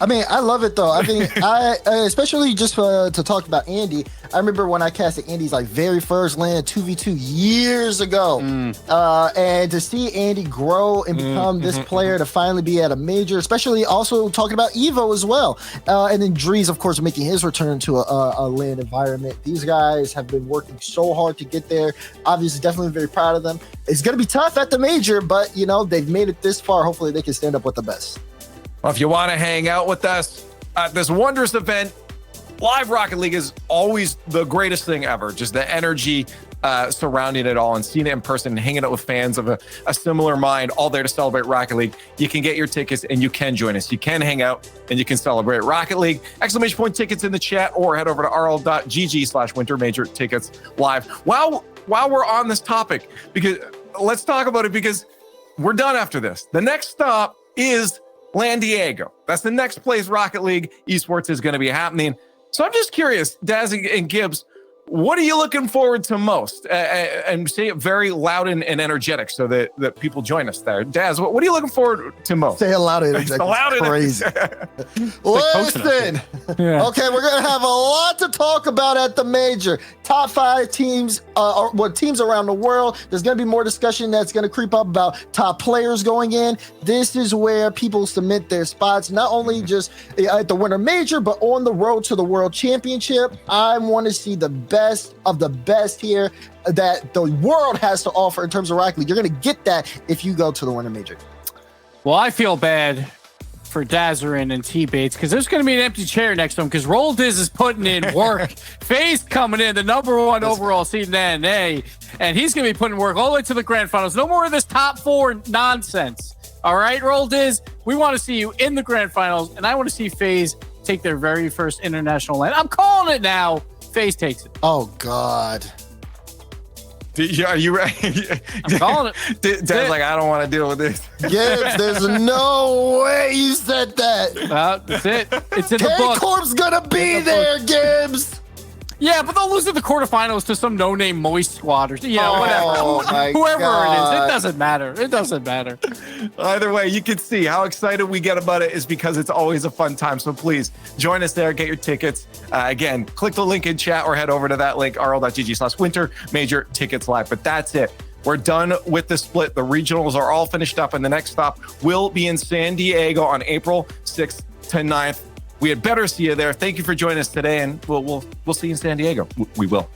I mean, I love it though. I mean, I especially just to talk about Andy. I remember when I casted Andy's like very first LAN 2v2 years ago, and to see Andy grow and become this player to finally be at a major, especially also talking about Evo as well, and then Drees, of course, making his return to a LAN environment. These guys have been working so hard to get there. Obviously, definitely very proud of them. It's going to be tough at the major, but you know they've made it this far. Hopefully, they can stand up with the best. Well, if you want to hang out with us at this wondrous event, live Rocket League is always the greatest thing ever. Just the energy surrounding it all and seeing it in person and hanging out with fans of a similar mind, all there to celebrate Rocket League. You can get your tickets and you can join us. You can hang out and you can celebrate Rocket League. Exclamation point tickets in the chat, or head over to rl.gg/winter major tickets live. While we're on this topic, because let's talk about it, because we're done after this. The next stop is San Diego. That's the next place Rocket League Esports is going to be happening. So I'm just curious, Daz and Gibbs, what are you looking forward to most? And say it very loud and energetic so that people join us there. Daz, what are you looking forward to most? Say it loud and energetic. Crazy. Listen. Yeah. Okay, we're going to have a lot to talk about at the major. Top 5 teams, teams around the world. There's going to be more discussion that's going to creep up about top players going in. This is where people submit their spots, not only just at the winter major, but on the road to the World Championship. I want to see the best of the best here that the world has to offer in terms of Rocket League. You're going to get that if you go to the winter major. Well, I feel bad for Dazarin and T-Bates because there's going to be an empty chair next to him because Roll Diz is putting in work. FaZe coming in, the number 1 overall seed in the NA, and he's going to be putting work all the way to the grand finals. No more of this top 4 nonsense. All right, Roll Diz, we want to see you in the grand finals, and I want to see FaZe take their very first international LAN. I'm calling it now. FaZe takes it. Oh, God. Are you ready? I'm calling it. Dad's like, I don't want to deal with this. Gibbs, there's no way you said that. That's it. It's in the book. K-Corp's gonna be there, Gibbs. Yeah, but they'll lose in the quarterfinals to some no-name Moist squad or whatever. Whoever it is, it doesn't matter. It doesn't matter. Either way, you can see how excited we get about it is because it's always a fun time. So please join us there, get your tickets. Again, click the link in chat or head over to that link, rl.gg/winter major tickets live. But that's it. We're done with the split. The regionals are all finished up, and the next stop will be in San Diego on April 6th to 9th. We had better see you there. Thank you for joining us today, and we'll see you in San Diego. We will.